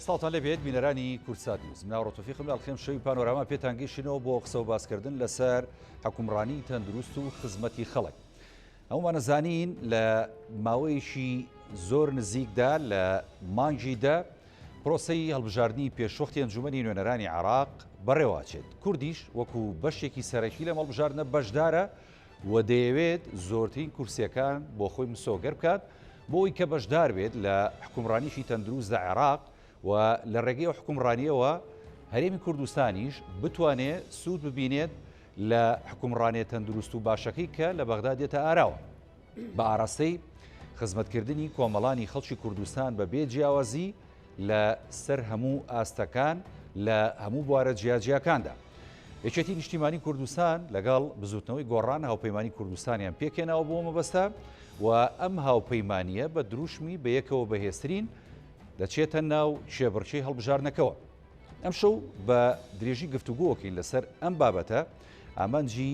ساڵتان لەبێت بینەرانی کورسات نیوز مناڕۆتۆفیقم لاڵخێم شەوی پانۆراما پێتانگەیشتنەوە بۆ قسە و باسکردن لەسەر حکومڕانی تەندروست و خزمەتی خەڵک. ئەومان نەزانین لە ماوەیەکی زۆر نزیکدا لە مانگیدا پرۆسەی هەڵبژاردننی پێشوەختی ئەنجومەنی نوێنەرانی عێراق بەڕێواچێت. کوردیش وەکو بەشێکی سەرەکی لە مەڵبژاردنە بەشدارە و دەیەوێت زۆرترین کورسیەکان بۆ خۆی مسۆگەر بکات بۆ ئەوەی کە بەشدار بێت لە حکومڕانیشی تەندروست لە عێراق و لە ڕێگەی حکومڕانیەوە هەرێمی کوردستانیش بتوانێت سوود ببینێت لە حکومڕانێت تەندروست و باشەکەی کە لە بەغدا دێتە ئاراوە بە ئاراستەی خزمەتکردنی کۆمەڵانی خەڵکی کوردستان بە بێ جیاوازی لە سەر هەموو ئاستەکان لە هەموو بوارە جیاجیەکاندا. یەکێتی نیشتیمانی کوردستان لەگەڵ بزوتنەوەی گۆڕان هاوپەیمانی کوردستانیان پێکێناوە بۆ مەبەستە و ئەم هاوپەیمانیە بە دروشمی بە یەکەوە بەهێزترین دەچێتە ناو شێبڕچەی هەڵبژارنەکەوە. ئەم شەو بە درێژی گفتوگۆکەین لەسەر ئەم بابەتە ئامانجی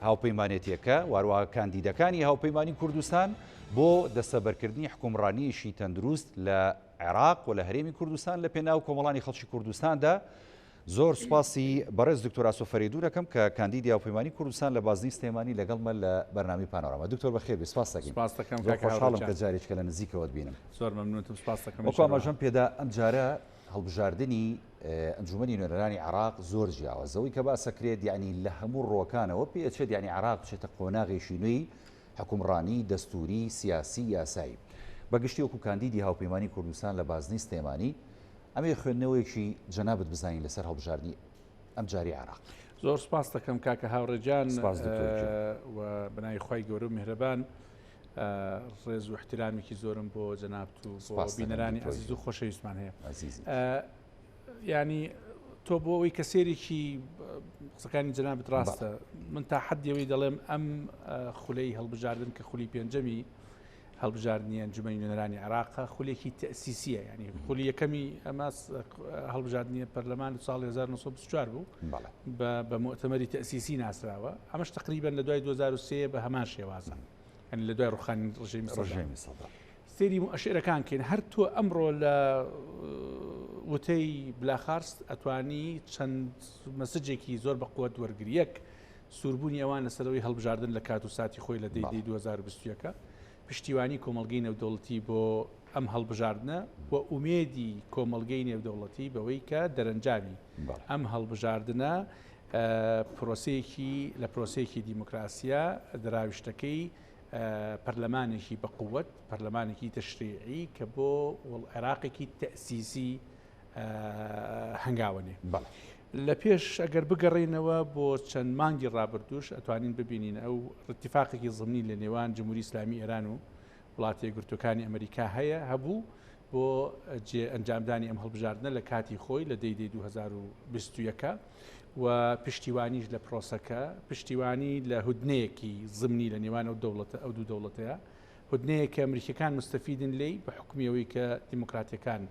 هاوپەیمانێتیەکە وارووا کاندیدەکانی هاوپەیمانی کوردستان بۆ دەستەبەرکردنی حکومڕانیشی تەندروست لە عێراق و لە هەرێمی کوردستان لە پێناو کۆمەڵانی خەڵکی کوردستاندا. زۆر سوپاسی بەڕێز دکتۆر ئاسۆ فەریدون دەکەم کە کاندیدی هاوپەیمانی کوردستان لە بازنەی سلێمانی لەگەڵمە لە بەرنامەی پانۆراما. دکتۆر بەخێر بێ، سپاس دەکەین. خۆشحاڵم کە جارێککە لە نزیکەوە ببینم. زۆر مەمنونتم، سپاس دەکەم. وەکو ئاماژەم پێدا ئەم جارە هەڵبژاردننی ئەنجومەنی نوێنەرانی عێراق زۆر جیاوازەوەی کە باسەکرێت یعنی لە هەموو ڕۆکانەوە پێچێت یعنی عێراق بچێتە قۆناغێکی نوێی حکومڕانی دەستوری سیاسی یاسایی. بەگشتی وەکو کاندیدی هاوپەیمانی کوردستان لە بازنەی سلێمانی ئەمێ خوێندنەوەیەکی جەنابەت بزانین لەسەر هەڵبژاردننی ئەم جاری عێراق. زۆر سپاس دەکەم کاکە هاوڕێجان و بەناوی خوای گەورە و میهرەبان. ڕێز و احترامێکی زۆرم بۆ جەنابەت و بۆ بینەرانی عەزیز و خۆشەویستمان هەیە. ینی تۆ بۆ ئەوەی کە سێرێکی قسەکانی جەنابەت ڕاستە، من تا حەدیەوەی دەڵێم ئەم خولەی هەڵبژاردن کە خولی پێنجەمی هەڵبژاردننی ئەنجومەنی نوێنەرانی عێراقە خولێکی تەسیسیە، ینی خولی یەکەمی ئەمە هەڵبژاردننی پەرلەمان ساڵی 1924 بوو بە مؤتەمەری تەسیسی ناسراوە. ئەمەش تقریبەن لە دوای 2003 بە هەمان شێوازە، ینی لە دوای ڕوخانی ڕژێمی سەدە. سێری مؤشرەکان کەین هەر تۆ ئەمڕۆ لە وتەی بلاخارست ئەتوانی چەند مەسجێکی زۆر بە قووەت وەرگری. یەک، سووربوونی ئەوان لەسەرەوەی هەڵبژاردن لە کات و ساتی خۆی لە دەیدەی 2021 پشتیوانی کۆمەڵگەی نێودەوڵەتی بۆ ئەم هەڵبژاردنە و ئومێدی کۆمەڵگەی نێودەوڵەتی بەوەی کە دەرەنجامی ئەم هەڵبژاردنە لە پرۆسەیەکی دیموکراسیە دراویشتەکەی پەرلەمانێکی بە قووەت، پەرلەمانێکی تەشریعی کە بۆ عێراقێکی تەسیسی هەنگاوەنێ. لە پێش ئەگەر بگەڕێنەوە بۆ چەند مانگی ڕابردوش ئەتوانین ببینین ئەو ڕتیفاقێکی زمینی لە نێوان جمهوری ئیسلامی ئێران و وڵاتە یەکگرتووەکانی ئەمریکا هەبوو بۆ ئەنجامدانی ئەم هەڵبژاردنە لە کاتی خۆی لە دەیدەی 2021 و پشتیوانیش لە پرۆسەکە، پشتیوانی لە هودنەیەکی زمینی لە نێوان ئەو دوو دەوڵەتەیە، هودنەیە کە ئەمریکیەکان مستەفیدن لێی بە حکمیەوەی کە دیموکراتیەکان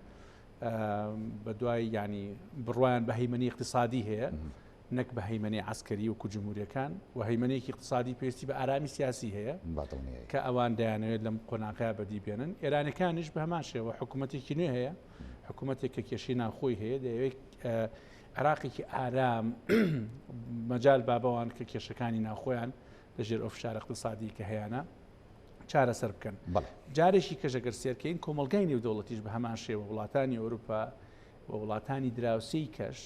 بە دوای ینی بڕوایان بە هەیمەنی اقتصادی هەیە، نەک بە هەیمەنی عسکەری وەکو جمهوریەکان، و هەیمەنێکی اقتصادی پێویستی بە ئارامی سیاسی هەیە کە ئەوان دەیانەوێت لەم قۆناغەیە بەدیبێنن. ئێرانەکانیش بە هەمان شێوە حکوومەتێکی نوێ هەیە، حکوومەتێک کە کێشەی ناوخۆی هەیە، دەیەوێت عێراقێکی ئارام مەجال بابەوان کە کێشەکانی ناوخۆیان لەژێر ئەو فشار اقتصادی کە هەیەە چارەسەر بکەن. جارێکی کەژەگەر سێرکەین کۆمەڵگای نێودەوڵەتیش بە هەمان شێوە وڵاتانی ئەوروپا و وڵاتانی دراوسەی کەش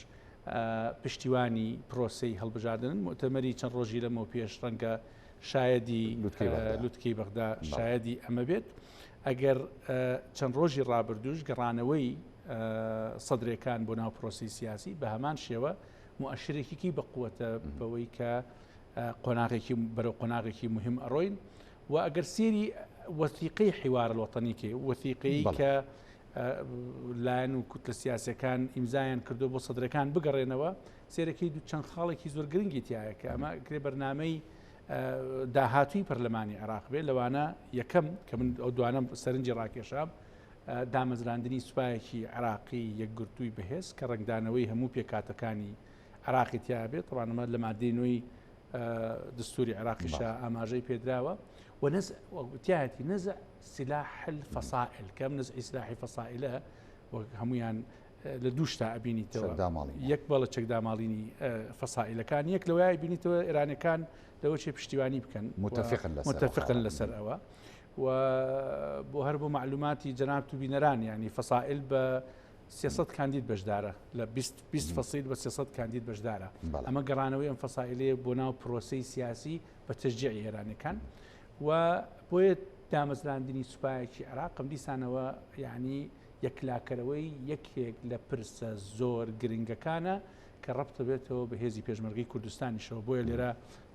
پشتیوانی پرۆسەی هەڵبژاردن. مؤتەمەری چەند ڕۆژی لەمەوە پێش ڕەنگە شایەدی لوتکەی بەغدا شایەدی ئەمە بێت. ئەگەر چەند ڕۆژی ڕابردوش گەڕانەوەی سەدرەکان بۆ ناو پرۆسی سیاسی بە هەمان شێوە مؤشرێکی بە قووەتە بەوەی کە بەرەو قۆناغێکی مهم ئەڕۆین. و ئەگەر سێری وەثیقەی حیوار الوەتەنی کە وەثیقەی کە لایەن و کوتلە سیاسەکان ئیمزایان کردو بۆ سەدرەکان بگەڕێنەوە، سێرەکەی دوو چەند خاڵێکی زۆر گرنگی تایە کە ئەمە کرێ بەرنامەی داهاتووی پەرلەمانی عێراق بێ. لەوانە یەکەم کە من ئەو دوانە سەرنجی ڕاکێشام دامەزراندنی سوپایەکی عێراقی یەکگرتووی بەهێز کە ڕنگدانەوەی هەموو پێکاتەکانی عێراقی تیا بێت. طبعاً لە مادەی نوێی دستوری عێراقیشە ئاماژەی پێدراوە و تایەتی نزع سلاح الفصائل کەم نزعی سلاحی فەسائلە و هەمویان لە دوو شتا ئەبینیتەوە یەک بەڵە چەکداماڵینی فەسائلەکان یەک لەوەی بینیتەوە ئێرانەکان لەوە چێ پشتیوانی بکەن متفقن لەسەر ئەوە و بۆ هەر بۆ معلوماتی جەناب تو بینەران ینی فەسائل بە 300 کاندید بەشدارە لە 20 فەسیل بە 300 کاندید بەشدارە ئەمە گەڕانەوەی ئەم فەسائلەیە بۆ ناو پرۆسەی سیاسی بە تشجیعی ئێرانەکان و بۆیە دامەزراندنی سوپایەکی عێراق دیسانەوە یعنی یەکلاکەرەوەی یەکێک لە پرسە زۆر گرنگەکانە کە ڕەبتە بێتەوە بە هێزی پێشمەرگەی کوردستانیشەوە بۆیە لێرە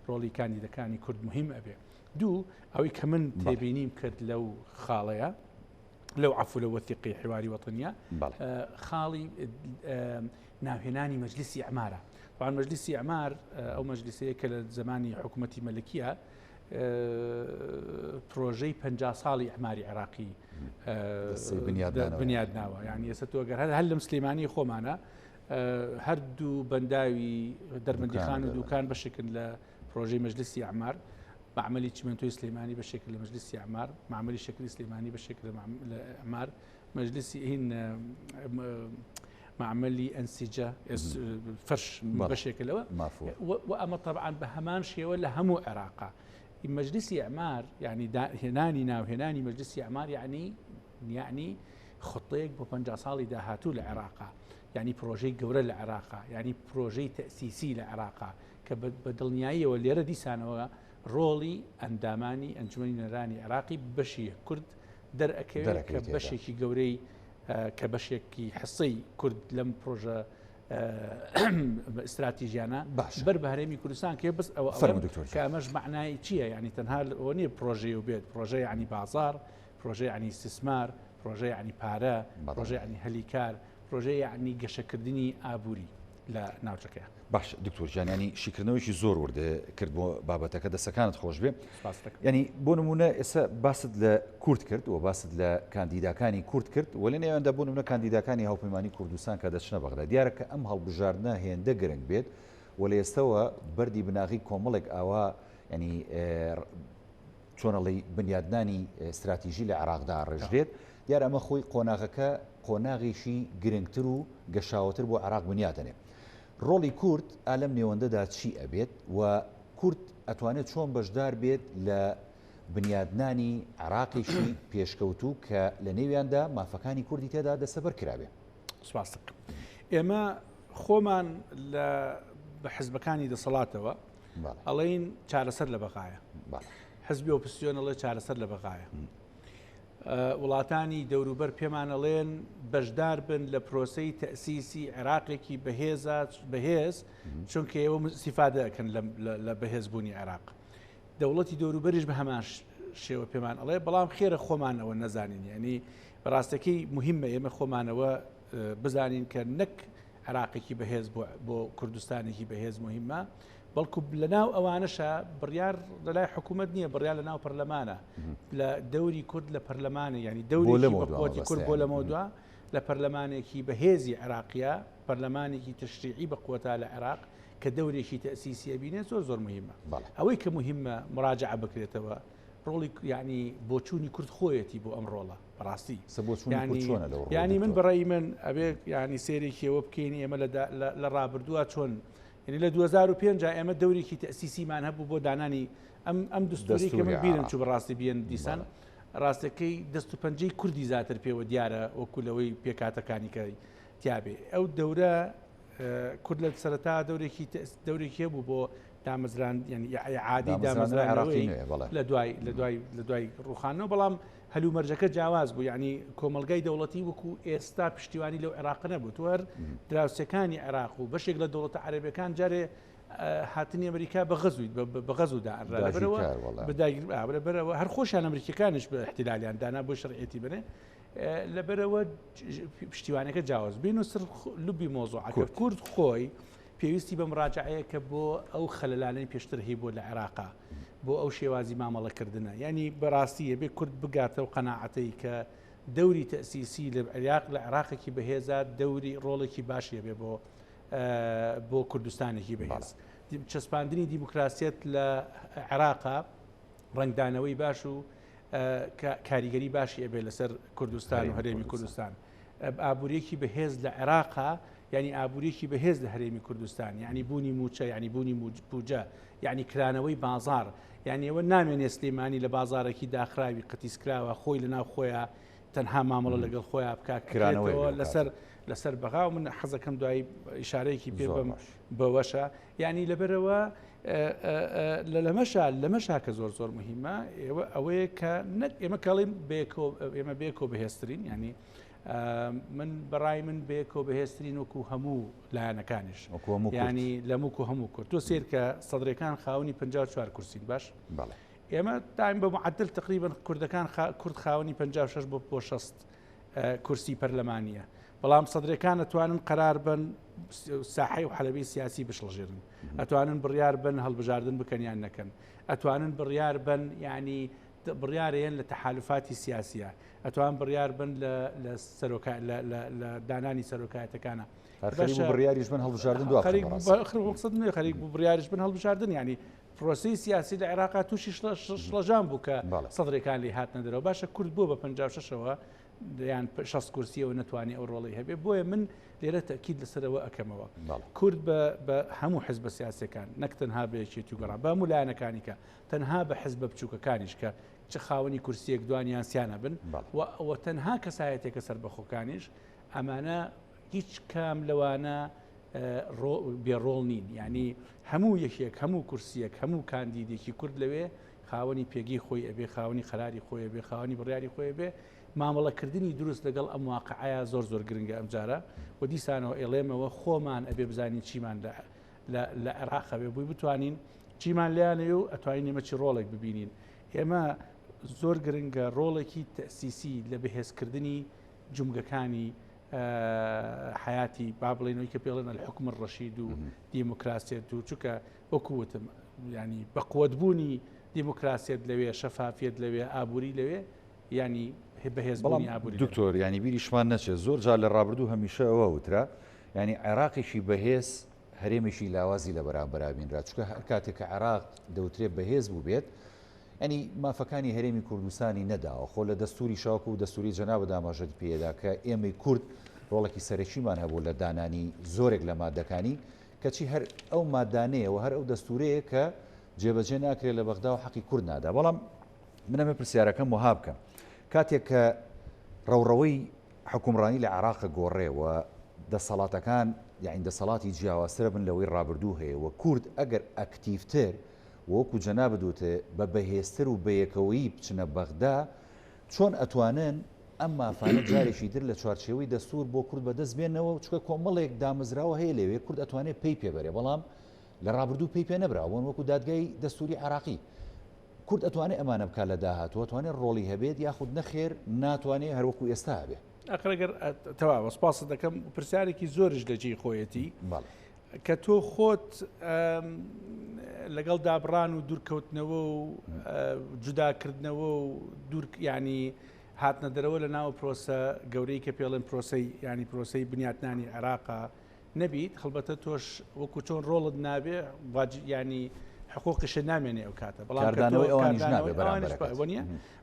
ڕۆڵی کاندیدەکانی کورد مهم ئەبێ دوو ئەوەی کە من تێبینیم کرد لەو خاڵەیە لەو عفو لە وەثیقی حواری وەطنیە خاڵی ناوهێنانی مەجلیسی ئەعمارە طبعاً مەجلیسی ئەعمار ئەو مەجلیسەیە کە لە زمانی حکوومەتی مەلکیە پرۆژەی 50 ساڵی ئەعماری عێراقی بنیادناوە یعنی ئێستا تۆ گەر هەر لەم سلەیمانی خۆمانە هەردوو بەنداوی دەربەندیخان و دووکان بەشێکن لە پرۆژەی مەجلیسی ئەعمار معمەلی چیمەنتۆی سلەیمانی بەشێک لە مەجلیسی ئەعمار معمەلی شەکری سلەیمانی بەشێک لە ئەعمار مەجلیسی هین معمەلی ئەنسیجە فەرش بەشێکە لەوە و ئەمە طبعاً بە هەمان شێوە لە هەموو عێراقا مەجلیسی ئەعمار یعنی هێنانی ناوهێنانی مەجلیسی ئەعمار یعنی خطەیەک بۆ 50 ساڵی داهاتوو لە عێراقا یعنی پرۆژەی گەورە لە عێراقا یعنی پرۆژەی تەسیسی لە عێراقا کە بە دڵنیاییەوە لێرە دیسانەوە ڕۆڵی ئەندامانی ئەنجومەنی نەرانی عێراقی بەشی کورد دەرئەکەوێت کە بەشێکی گەورەی کە بەشێکی حسەی کورد لەم پرۆژە استراتیژیانە بەر بە هەرێمی کوردستان کێ بەس ئەوە کە ئەمەش معنای چییە ینی تەنها ئەوە نییە پرۆژەی و بێت پرۆژەی عنی بازار پرۆژەی عنی استثمار پرۆژەی عنی پارە پرۆژەی عنی هەلیکار پرۆژەی عنی گەشەکردنی ئابووری لە ناوچەکەیە باش دکتۆر جانیانی شیکردنەوەیکی زۆر وردە کرد بۆ بابەتەکە دەستەکانت خۆش بێ ینی بۆ نمونە ئێستا باست لە کورد کرد و باست لە کاندیداکانی کورد کرد و لە نێواندا بۆ نمونە کاندیداکانی هاوپەیمانی کوردستان کە دەچنە بەغدا دیارە کە ئەم هەڵبژاردنە هێندە گرنگ بێت و لە ئێستەوە بەردی بناغی کۆمەڵێک ئاوا ینی چۆنەڵی بنیادنانی استراتیژی لە عێراقدا ڕێژرێت دیارە ئەمە خۆی قۆناغەکە قۆناغیشی گرنگتر و گەشاوەتر بۆ عێراق بنیادەنێ ڕۆڵی کورد ئالەم نێوەندەدا چی ئەبێت و کورد ئەتوانێت چۆن بەشدار بێت لە بنیادنانی عێراقیشی پێشکەوتوو کە لە نێویاندا مافەکانی کوردی تێدا دەسەبەر کرابێ سپاس ئێمە خۆمان لە بە حزبەکانی دەسەڵاتەوە ئەڵێن چارەسەر لە بەغایە حزبی ئۆپۆزیسیۆن ئەڵێ چارەسەر لە بەغایە وڵاتانی دەوروبەر پێمانەڵێن بەشدار بن لە پرۆسەی تەسیسی عێراقێکی بەهێز چونکە ئێوە سیفادە ئەکەن لە بەهێزبوونی عێراق دەوڵەتی دەوروبەریش بە هەمان شێوە پێمان ئەڵێ بەڵام خێرە خۆمانەوە نەزانین یعنی بەڕاستەکەی مهمە ئێمە خۆمانەوە بزانین کە نەک عێراقێکی بەهێز بۆ کوردستانێکی بەهێز مهمە بەڵکو لە ناو ئەوانەشە بڕیار لەلای حکوومەت نییە بڕیار لە ناو پەرلەمانە لە دەوری کورد لە پەرلەمانە ینی دەوری بەقوتی کورد بۆ لە مۆدووە لە پەرلەمانێکی بەهێزی عێراقیە پەرلەمانێکی تشریعی بەقوتە لە عێراق کە دەورێکی تەسیسیە بینێت زۆر مهمە ئەوەی کە مهمە مراجعە بکرێتەوە ڕۆڵی ینی بۆچوونی کورد خۆیەتی بۆ ئەم ڕۆڵە بەڕاستی ینی من بەڕێی من ئەبێ ینی سێرێکیەوە بکەینی ئێمە لە ڕابردووە چۆن یعنی لە 2005 ئێمە دەورێکی تەسیسیمان هەبوو بۆ دانانی ئەم دستوری کە من بیرم چوو بەڕاستی بیان دیسان ڕاستەکەی دەست و پەنجەی کوردی زیاتر پێوە دیارە وەکولەوەی پێکاتەکانی کە تیابێ ئەو دەورە کورد لە سەرەتا دەورێکی هەبوو بۆ دامەزران ینی عادی دامەزرانەوەی لە دوای ڕوخانەوە بەڵام هەلومەرجەکە جیاواز بوو یعنی کۆمەلگای دەوڵەتی وەکو ئێستا پشتیوانی لەو عێراق نەبوو تۆر دراوسەکانی عێراق و بەشێک لە دەوڵەتە عەرەبیەکان جارێ هاتنی ئەمریکا بە غەزودا لەبەرەوە هەر خۆشیان ئەمریکەکانش بە احتیلالیان دانا بۆ شەرعیەتی بنێ لەبەرەوە پشتیوانەکە جیاواز بین و سەر لوبی مۆزوعەکە کورد خۆی پێویستی بە مراجعەیە کە بۆ ئەو خەلەلانەی پێشتر هەیە بۆ لە عێراقا بۆ ئەو شێوازی مامەڵەکردنە ینی بەڕاستیە بێ کورد بگاتەوە قەناعەتەی کە دەوری تەسیسی لە عێراقێکی بەهێزە دەوری ڕۆڵێکی باشیە بێ بۆ کوردستانێکی بەهێز چەسپاندنی دیموکراسیەت لە عێراقا ڕنگدانەوەی باش و کاریگەری باشی ئەبێ لەسەر کوردستان و هەرێمی کوردستان ئابوووریەکی بەهێز لە عێراقا ینی ئابوووریەکی بەهێز لە هەرێمی کوردستان یعنی بوونی موچە ینی بوونی بوجە یعنی کرانەوەی بازار یعنی ئەوە نامێنێ سلێمانی لە بازارێکی داخراوی قەتیسکراوە خۆی لە ناو خۆیان تەنها مامەڵە لەگەڵ خۆیان بکاتەوە لەسەر بەغا و من حەزەکەم دوایی ئیشارەیەکی پێ بم بەوەشە ینی لەبەرەوە لەمەشا کە زۆر مهمە ئەوەیە کە ئێمە کاڵیم ئێمە بێکۆ بەهێزترین ینی من بەڕای من بێکۆ بەهێزترین وەکو هەموو لایەنەکانیش ینی لەموکو هەموو کورد تۆ سێر کە سەدرەکان خاوەنی 54 کورسین باش ئێمە دایم بە معدل تقریبا کوردەکان کورد خاوەنی 56 بۆ 60 کورسی پەرلەمانیە بەڵام سەدرەکان ئەتوانن قەرار بن ساحەی و حەلەبی سیاسی بشڵژێرن ئەتوانن بڕیار بن هەڵبژاردن بکەنیان نەکەن ئەتوانن بڕیار بن ینی بڕیارەیەن لە تەحالفاتی سیاسیە ئەتوان بڕیار بن لە دانانی سەرۆکایەتەکانە بڕیاریش بن هەڵبژاردن خەریک بوو بڕیاریش بن هەڵبژاردن ینی پرۆسی سیاسی لە عێراقا تووشی شڵەژان بوو کە سەدرەکان لێ هاتنە دەرەوە باشە کورد بوو بە 56ەوە یان 60 کورسیەوە نتوانانی ئەو ڕۆڵی هەبێ بۆیە من لێرە تەکید لەسەرەوە ئەەکەمەوە کورد بە هەموو حزب سیاسەکان نەک تەنها بەیەکێتی و گەڕا بە مولایەنەکانی کە تەنها بە حزب بچووکەکانیش کە چه خاوەنی کورسیەک دوانیان سیانە بن و تەنها کەسایەتێکە سەربەخۆکانیش ئەمانە هیچ کام لەوانە بێڕۆڵ نین ینی هەموو یەکێک هەموو کورسیەک هەموو کاندیدێکی کورد لەوێ خاوەنی پێگی خۆی ئەبێ خاوەنی خەراری خۆی بێ خاوەنی بڕیاری خۆی بێ مامەڵەکردنی دروست لەگەڵ ئەم واقعەیە زۆر گرنگە ئەمجارە و دیسانەوە ئێڵێمەوە خۆمان ئەبێ بزانین چیمان لە عێراق بێ بووی بتوانین چیمان لیانێ و ئەتوانین ئێمە چی ڕۆڵێک ببینین ئێمە زۆر گرنگە ڕۆڵێکی تەسیسی لە بەهێزکردنی جومگەکانی حیاتی با بڵێنەوەی کە پێڵێن الحکومە ڕەشید و دیموکراسیەت و چونکە وەکووتم ینی بەقووەتبوونی دیموکراسیەت لەوێ شەفافیت لەوێ ئابووری لەوێ ینی بەهێزبوونی ئابووری دکتۆر ینی بیریشمان نەچێت زۆر جار لە ڕابردوو هەمیشە ئەوە وترا ینی عێراقیشی بەهێز هەرێمێکی لاوازی لە بەرامبەرا بینرا چونکە هەر کاتێک کە عێراق دەوترێت بەهێز بوو بێت ینی مافەکانی هەرێمی کوردستانی نەداوە خۆ لە دەستوری شاوکو و دەستوری جەنابە داماژەت پێدا کە ئێمەی کورد ڕۆڵێکی سەرەکیمان هەبوو لە دانانی زۆرێک لە مادەکانی کەچی هەر ئەو مادانەیەوە هەر ئەو دەستورەیە کە جێبەجێ ناکرێت لە بەغدا و حەقی کورد نادا بەڵام منەمە پرسیارەکەم وها بکەم کاتێک کە ڕەوڕەوەی حکومڕانی لە عێراقە گۆڕێەوە دەسەڵاتەکان یاین دەسەڵاتی جیاوازترە بن لەوەی ڕابردوو هەیە و کورد ئەگەر ئەکتیڤتر وەکو جەناب بدوتێ بە بەهێزتر و بەیەکەوەی بچنە بەغدا چۆن ئەتوانن ئەم مافانە جارێکی تر لە چوارچێوەی دەستور بۆ کورد بەدەست بێنەوە چکە کۆمەڵێک دامەزراوە هەیە لەوێ کورد ئەتوانێت پێی پێبەرێ بەڵام لە ڕابردوو پێی پێ نەبراوە وەکو دادگای دەستوری عێراقی کورد ئەتوانێت ئەمانە بکات لە داهاتوە ئەتوانێت ڕۆڵی هەبێت یاخود نەخێر ناتوانێت هەروەکو ئێستا هەبێت ئەقرەگەر تەواوە سپاس دەکەم پرسیارێکی زۆرش لە جێی خۆیەتی کە تۆ خۆت لەگەڵ دابڕان و دوورکەوتنەوە و جوداکردنەوە و دوور ینی هاتنە دەرەوە لە ناو پرۆسە گەورەی کە پێڵێن پرۆسەی ینی پرۆسەی بنیاتنانی عێراقا نەبیت خەڵبەتە تۆش وەکو چۆن ڕۆڵت نابێ ینی حقوقیش نامێنێ ئەو کاتە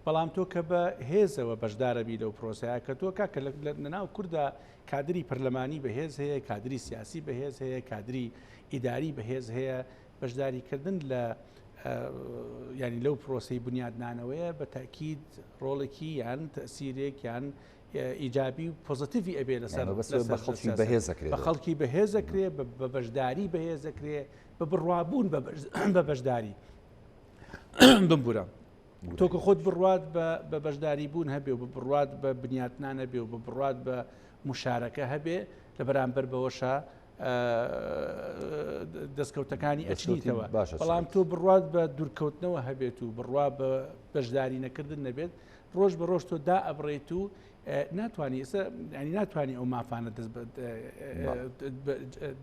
بەڵام تۆ کە بە هێزەوە بەشدارە بی لەو پرۆسەیە کە تۆ کاکە لە ناو کووردا کادری پەرلەمانی بەهێز هەیە کادری سیاسی بەهێز هەیە کادری ئیداری بەهێز هەیە بەشداریکردن لە ینی لەو پرۆسەی بنیادنانەوەیە بە تاکید ڕۆڵێکی یان تەسیرێک یان ئیجابی و پۆزتیڤی ئەبێ لەسەر بە خەڵکی بەهێزەکرێ بە بەشداری بەهێزەکرێ بە بڕوابوون بە بەشداری بمبورە تۆکە خۆت بڕوات بە بەشداری بوون هەبێ و بە بڕوات بە بنیاتنان هەبێ و بە بڕوات بە مشارەکە هەبێ لە بەرامبەر بەوەشە دەستکەوتەکانی ئەچنیتەوە بەڵام تۆ بڕوات بە دوورکەوتنەوە هەبێت و بڕوا بە بەشداری نەکردن نەبێت ڕۆژ بە ڕۆژ تۆ دا ئەبڕێت و ناتوانانی ئێستا ینی ناتوانانی ئەو مافانە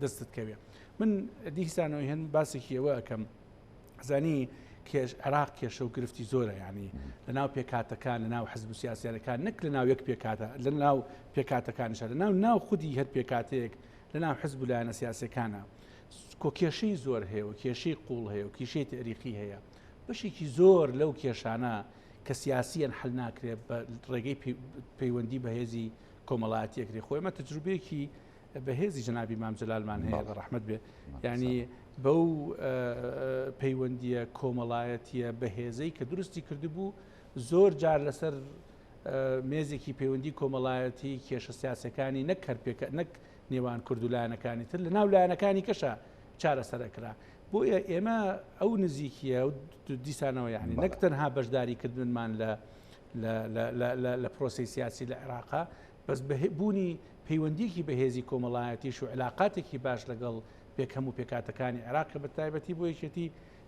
دەستت کەوێ من دیسانەوەی هەن باسێکی ئەوە ئەەکەم زانی عێراق کێشە و گرفتی زۆرە ینی لە ناو پێکاتەکان لە ناو حزب سیاسیەکان نەک لە ناو یەک پێکاتە لە ناو پێکاتەکانشە لە ناو خودی هەر پێکاتەیەک لە ناو حزب لایەنە سیاسەکانە کێشەی زۆر هەیە و کێشەی قوڵ هەیە و کێشەی تاریخی هەیە بەشێکی زۆر لەو کێشانە کە سیاسیان حل ناکرێت بە ڕێگەی پەیوەندی بەهێزی کۆمەڵایەتیەکری خۆی ئەمە تجروبەیەکی بەهێزی جەنابی مام جەلالمان هەیە بە ڕەحمەت بێ ینی بەو پەیوەندیە کۆمەڵایەتیە بەهێزەی کە دروستی کردبوو زۆر جار لەسەر مێزێکی پەیوەندی کۆمەڵایەتی کێشە سیاسەکانی نەک هەرپێکە نەک نێوان کورد و لایەنەکانی تر لە ناو لایەنەکانی کەشە چارەسەرەکرا بۆ ئێمە ئەو نزیکیە و دیسانەوە یعنی نەک تەنها بەشداریکردنمان لە پرۆسی سیاسی لە عێراقا بەس بوونی پەیوەندیەکی بەهێزی کۆمەڵایەتیش و علااقاتێکی باش لەگەڵ پێکەم و پێکاتەکانی عێراق بە تایبەتی بۆ یەکێتی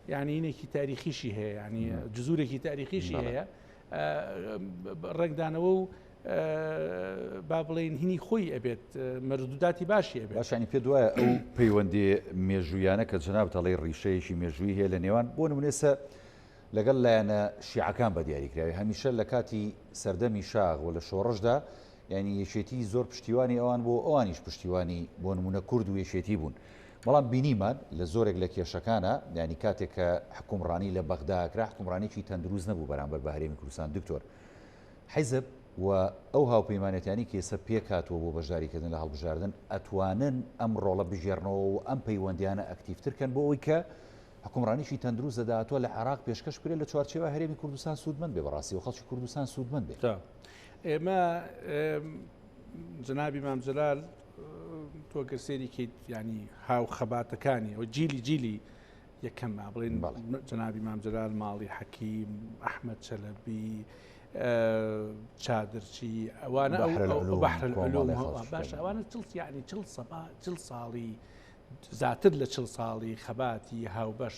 یعنی اینێکی تاریخیشی هەیە ینی جزورێکی تاریخیشی هەیە ڕنگدانەوە و با بڵێن هینی خۆی ئەبێت مەردوداتی باشی ئەبێت باشانی پێ دوایە ئەو پەیوەندی مێژویانە کە جناب دەڵێ ڕیشەیەکی مێژووی هەیە لە نێوان بۆ نمونێسە لەگەڵ لایەنە شیعەکان بە دیاریکراوی هەمیشە لە کاتی سەردەمی شاغ و لە شۆڕشدا ینی یەکێتی زۆر پشتیوانی ئەوان بۆ ئەوانیش پشتیوانی بۆ نمونە کورد و یەکێتی بوون بەڵام بینیمان لە زۆرێک لە کێشەکانە ینی کاتێک کە حکومڕانی لە بەغداکرا حکومڕانێکی تەندروست نەبوو بەرامبەر بە هەرێمی کوردستان دکتۆر حیزب و ئەو هاوپەیمانەتیانی کە ئێستا پێکاتەوە بۆ بەشداریکردن لە هەڵبژاردن ئەتوانن ئەم ڕۆڵە بژێڕنەوە و ئەم پەیوەندیانە ئەکتیڤترکەن بۆ ئەوی کە حکومڕانیشی تەندروست دەداتوە لە عێراق پێشکەش کرێت لە چوارچێوە هەرێمی کوردستان سوودمەند بێ بەڕاستی و خەڵکی کوردستان سوودمەند بێت ئێمە جنابی مام جەلال تۆ گەرسێری کەیت ینی هاو خەباتەکانی ئەو جیلی یەکەم بڵێن جنابی مام جەلال ماڵی حەکیم ئەحمەد چەلەبی چادرچی ئەوانە بەحر العلوم باش ئەوانە ینی چل ساڵی زیاتر لە 40 ساڵی خەباتی هاوبەش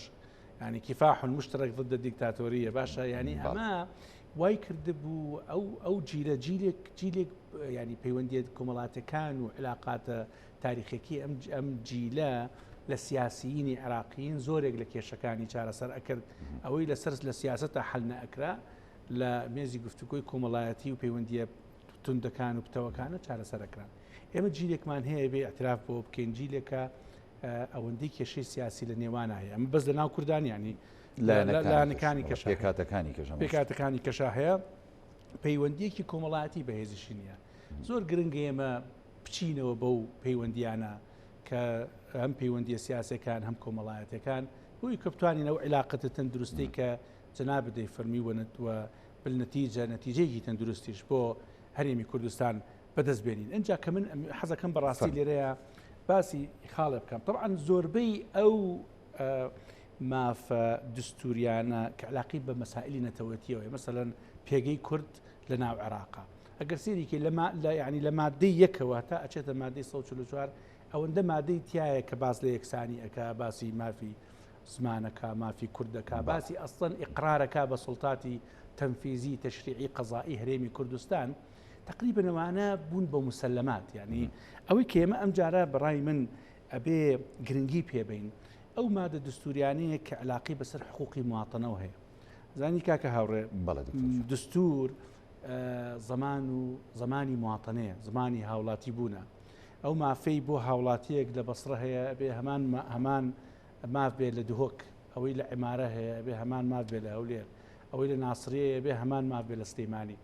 ینی کیفاح مشترک ضد دیکتاتۆریە باشە ینی ئەمە وای کردبوو ئەو جیلێک ینی پەیوەندیت کۆمەڵاتەکان و علااقاتە تاریخێکی ئەم جیلە لە سیاسیینی عراقیین زۆرێک لە کێشەکانی چارەسەر ئەکرد ئەوەی لەسەر لە سیاستە حل نەئەکرا لە مێزی گفتوگۆی کۆمەڵایەتی و پەیوەندیە توندەکان و پتەوەکانە چارەسەرەکران ئێمە جیلێکمان هەیە بێ اعتراف بۆ بکەین جیلێکە ئەوەندەی کێشەی سیاسی لە نێوانە هەیە ئەمە بەس لە ناو کوردانیانی لایەنەکانی کەشە پێکاتەکانی کەشە هەیە پەیوەندیەکی کۆمەڵایەتی بەهێزیشی نییە زۆر گرنگە ئێمە بچینەوە بەو پەیوەندیانە کە هەم پەیوەندیە سیاسەکان هەم کۆمەڵایەتەکان بۆی کە بتوانین ئەو علااقەتە تەندروستی کە جەناب دەی فەرمیوەنت وە نەتیجەیەکی تەندروستیش بۆ هەرێمی کوردستان بەدەستبێنین ئەجا کە من حەزەکەم بەڕاستی لێرەیە باسی خاڵێ بکەم طبعا زۆربەی ئەو مافە دستوریانە کە علاقی بە مەسائلی نەتەوەتیەوە مثلەن پێگەی کورد لە ناو عێراقا ئەگەر سێریکە ینی لە مادەی یەکەوە تا ئەچێتە مادەی 144 ئەوەندە مادەی تایە کە باز لە یەکسانی ئەکا باسی مافی زمانەکە مافی کوردەکە باسی ئەسڵەن ئیقرارەکە بە سڵتاتی تەنفیزی تەشریعی قەزایی هەرێمی کوردستان تقریبا ئەوانە بوون بە مسلمات ینی ئەوەی کە ئێمە ئەم جارە بەڕای من ئەبێ گرنگی پێبین ئەو مادە دستوریانەیە کە علاقی بەسەر حقوقی مواتنەوە هەیە زانی کاکە هاوڕێ دستور زمانی مواتنەیە زمانی هاوڵاتی بوونە ئەو مافەی بۆ هاوڵاتیەک لە بەسرە هەیە بێ هەمان ماف بێ لە دهۆک ئەوەی لە عێمارە هەیە بێ هەمان ماف بێ لە هەولێر ئەوەی لە ناسریەیە بێ هەمان ماف بێ لە سلەیمانی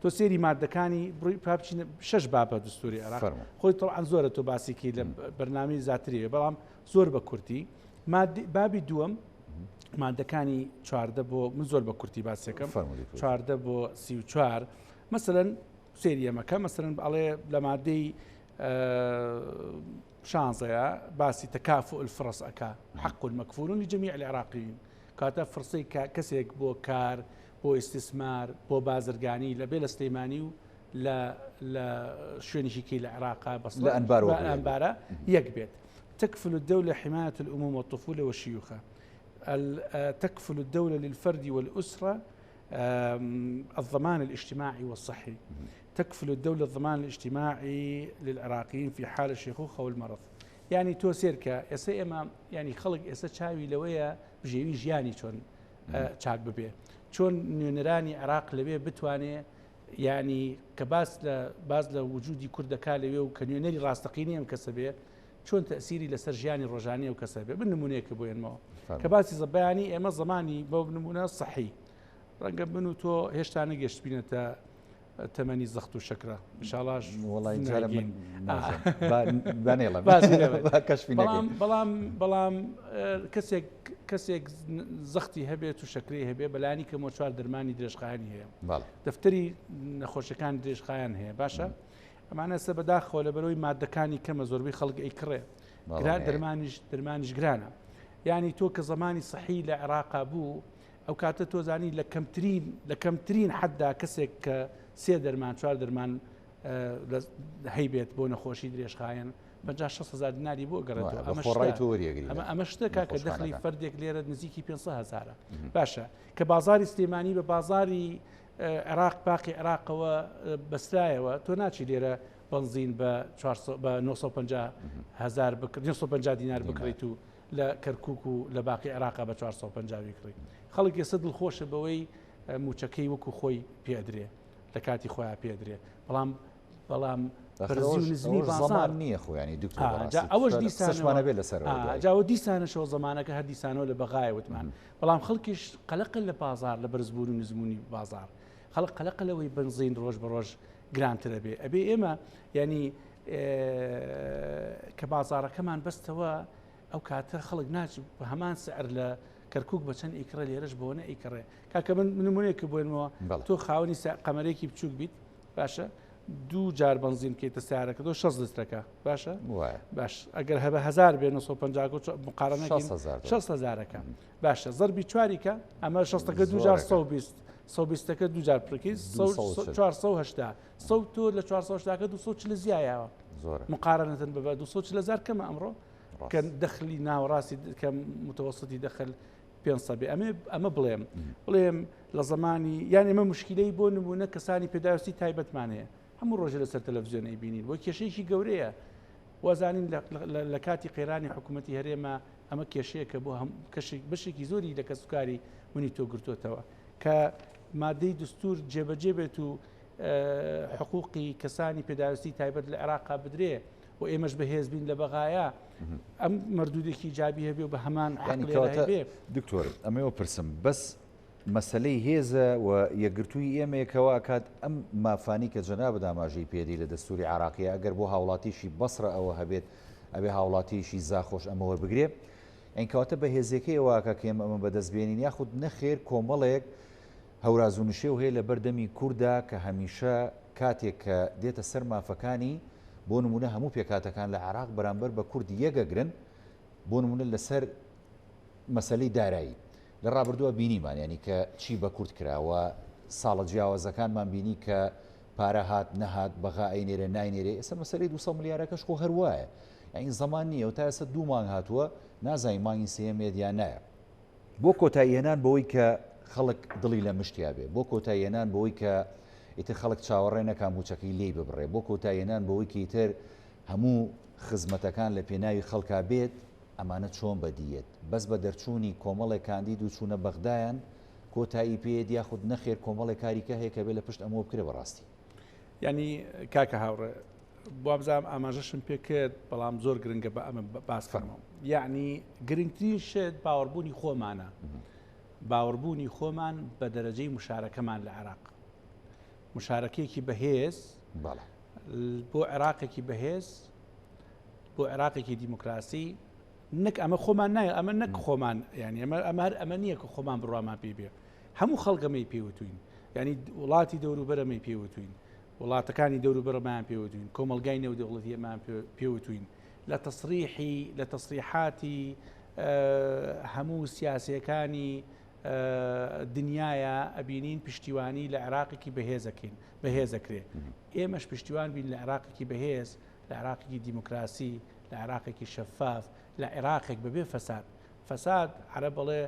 تۆ سێری مادەکانی پاپچینە 6 بابە دستوری عێراق خۆی تەڵعان زۆرە تۆ باسیکی لە بەرنامەی زیاتریە بەڵام زۆر بە کورتی بابی دووەم مادەکانی 14 بۆ من زۆر بە کورتی باسیەکەم 14 بۆ 34 مەسەلەن سێری ئەمەکە مەسەلەن بەڵێ لە مادەی شانزەیە باسی تەکافؤ الفرص ئەکا حق المكفول لجميع العراقيين کاتە فرسەی کەسێک بۆ کار بۆ ئیستثمار بۆ بازرگانی لە بێ لە سلەیمانی و لە شوێنیشیکی لە عێراقا بەس لە ئەنبارە یەک بێت تكفل الدولة حماية الأموم والطفولة والشيوخة تكفل الدولة للفرد والأسرة الضمان الاجتماعي والصحي تكفل الدولة الضمان الاجتماعي للعراقيين في حال الشيخوخة والمرض يعني تو سيركا ئێستا ئێمە يعني خەڵک ئێستا چاوی لەوەیە بژێوی ژیانی چۆن چاک ببێ چۆن نوێنەرانی عێراق لەوێ بتوانێ يعني کە باز لە وجودی کوردەکە لەوێ و کە نوێنەری ڕاستەقینی ئەم کەسە بێ چۆن تەسیری لەسەر ژیانی ڕۆژانەیە و کەسە بێ من نمونەیەکە بۆ ێنمەوە کە باسی زەبیانی ئێمە زمانی بۆ نمونە سەحی ڕەنگە من و تۆ هێشتا نەگەشت بینێتە تەمەنی زەخت و شەکرە انشاءالله وڵی جارە من بانێڵم کەشفی نەکەین بەڵام کەسێک زەختی هەبێت و شەکرەی هەبێ بەلانی کە مۆچوار دەرمانی درێژخایانی هەیە دەفتەری نەخۆشەکان درێژخایان هەیە باشە ئەمانە سە بەداخەوە لەبەرەوەی مادەکانی کەمە زۆربەی خەڵک ئەیکڕێ دەرمانیش گرانە یعنی تۆ کە زمانی سەحی لە عێراقا بوو ئەو کاتە تۆزانی لە کەمترین حەددا کەسێک کە 3 دەرمان 4 دەرمان هەیبێت بۆ نەخۆشی درێژخایەن 50-60 دیناری بۆ گەڕێتەوە ئەمە شتێکا کە دەخلی فەردێک لێرە نزیکی 500,000 باشە کە بازاری سلێمانی بە بازاری عێراق باقی عێراقەوە بەستایەوە تۆ ناچی لێرە بنزین بە 950 دینار بکڕیت و لە کەرکووک و لە باقی عێراقا بە 450 کڕی خەڵک ێستا دڵخۆشە بەوەی موچەکەی وەکو خۆی پێدرێ لە کاتی خۆیان پێدرێ بەڵام نزمی بازار نییە خۆیانی ئەوەش دیسانە بێت لەسەر جاوە دیسانەشەوە زمانەکە هەر دیسانەوە لە بەغایە وتمان بەڵام خەڵکیش قەلەقل لە بازار لە بەرزبوون و نزمونی بازار خەڵک قەلەقلەوەی بنزین ڕۆژ بە ڕۆژ گرانترە بێ ئەبێ ئێمە ینی کە بازارەکەمان بەستەوە ئەو کاتە خەڵک ناچ بە هەمان سعر لە کەرکووک بە چەند ئیکڕە لێرەش بۆنە ئیکڕێ کاکە من نمونەیەکە بۆێنەوە تۆ خاوەنی قەمەرێکی بچووک بیت باشە 2 جار بنزین کەیتە سیارەکە 6 لیترەکە باشە باش ئەگەر هەبە 1000 بێ 950 مقارنەکە 6,000ەکە باشە زەربی چواریکە ئەمە 6ەکە 220ەکە 2 جار پرکی 480 تۆ لە 480 200 لە زیایەوە مقارنەتەن بە 200,000 کەمە ئەمڕۆ کە دەخلی ناوەڕاستی کە متوسطی دەخل 500 بێ ئەمە بڵێم لە زمانی یان ئێمە مشکلەی بۆ نمونە کەسانی پێداویستی تایبەتمان هەیە هەموو ڕۆژە لەسەر تەلەڤیزیۆنەی بینین بۆ کێشەیەکی گەورەیە وەزانین لە کاتی قێرانی حکوومەتی هەرێمە ئەمە کێشەیەکە بۆ بەشێکی زۆری لە کەسوکاری منی تۆ گرتوتەوە کە مادەی دستور جێبەجێ بێت و حقوقی کەسانی پێداویستی تایبەت لە عێراقا بدرێ و ئێمەش بەهێز بین لە بەغایە ئەم مردودێکی جابی هەبێ و بە هەمان هەبێ دکتۆر ئەمەوە پرسم بەس مەسلەی هێزە و یەکگرتووی ئێمەیەکەوە کات ئەم مافانی کە جەناب داماژەی پێدی لە دەستوری عراقیە ئەگەر بۆ هاوڵاتیشی بەسرە ئەوە هەبێت ئەبێ هاوڵاتیشی زاخۆش ئەمەوە بگرێ ئەینکەواتە بە هێزەکەیەوەکە کێم ئەمە بەدەستبێنین یاخود نەخێر کۆمەڵێک هەورازونشێ و هەیە لە بەردەمی کووردا کە هەمیشە کاتێک کە دێتە سەر مافەکانی بۆ نمونە هەموو پێکاتەکان لە عراق بەرامبەر بە کورد یەکەگرن بۆ نمونە لەسەر مەسلەی دارایی لە ڕابردووە بینیمان ینی کە چی بە کورد کراوە ساڵە جیاوازەکانمان بینی کە پارە هات نەهات بەغا ئەینێرە ناینێرێ ئێستا مەسەری 200 ملیارەکەش خۆ هەروایە یعنی زەمان نییە و تا ئێستا 2 مانگ هاتووە نازای مانگی سێمیان نایە بۆ کۆتاییهێنان بەوەی کە خەڵک دڵی لە مشتیا بێ بۆ کۆتاییهێنان بەوەی کە ئیتر خەڵک چاوەڕێ نەکان موچەکەی لێ ببڕێ بۆ کۆتاییهێنان بەوەی کە ئیتر هەموو خزمەتەکان لە پێناوی خەڵکا بێت ئەمانە چۆن بەدیەت بەس بە دەرچوونی کۆمەڵێک کاندید و چوونە بەغدایان کۆتایی پێت یاخود نەخێر کۆمەڵێک کاریکە هەیە کە بێ لە پشت ئەمەوە بکرێ بەڕاستی ینی کاکە هاوڕێ بۆ بزانام ئاماژەشم پێ کرد بەڵام زۆر گرنگە بە ئەمە باس کەمەوە یعنی گرنگترین شت باوەڕبوونی خۆمانە باوەڕبوونی خۆمان بە دەرەجەی مشارەکەمان لە عێراق مشارەکەیەکی بەهێز بۆ عێراقێکی بەهێز بۆ عێراقێکی دیموکراسی نەک ئەمە خۆمان نایە ئەمە نەک خۆمان ینی ئەمە نییە کە خۆمان بڕوامان پێ بێ هەموو خەڵگەمەی پێوتوین ینی وڵاتی دەوروبەرەمەی پێوتوین وڵاتەکانی دەوروبەرەمان پێوتوین کۆمەلگای نێودەوڵەتیەمان پێوتوین لە تەسریحی لە تەسریحاتی هەموو سیاسیەکانی دنیاە ئەبینین پشتیوانی لە عێراقێکی بەهێزەکرێ ئێمەش پشتیوان بین لە عێراقێکی بەهێز لە عێراقێکی دیموکراسی لە عێراقێکی شەفاف لە عێراقێک بەبێ فەساد عەرە بڵێ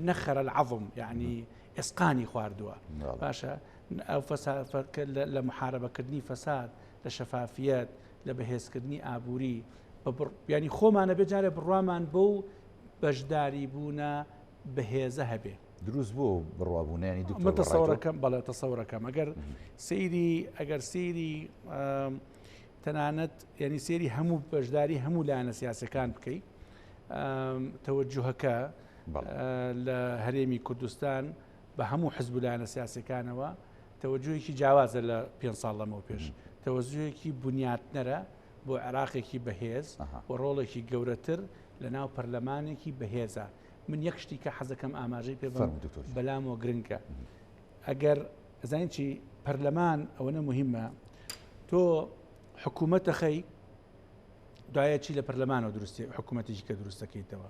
نەخەرە العەظم یعنی ئێسقانی خواردووە باشە ئەو لە محارەبەکردنی فەساد لە شەفافیەت لە بەهێزکردنی ئابووری ینی خۆمانە بێجارێ بڕوامان بەو بەشداری بوونە بەهێزە هەبێ دروست بۆ بڕوابوونیانی تەسەوڕەکەم بەڵێ تەسەوڕەکەم ئەگەر سەیری تەنانەت ینی سێری هەموو بەشداری هەموو لایەنە سیاسەکان بکەیت تەوەجوهەکە لە هەرێمی کوردستان بە هەموو حزب لایەنە سیاسەکانەوە تەوەجوهێکی جیاوازە لە 5 ساڵ لەمەوە پێش تەوەجوهێکی بنیاتنەرە بۆ عێراقێکی بەهێز و ڕۆڵێکی گەورەتر لە ناو پەرلەمانێکی بەهێزە. من یەک شتی کە حەزەکەم ئاماژەی پێ بەلامەوە گرنگە ئەگەر ئەزانین چی پەرلەمان ئەوەنە مهمە تۆ حکوومەتە خەی دوایەکی لە پەرلەمانەوە دروستی حکوومەتێکی کە دروستەکەیتەوە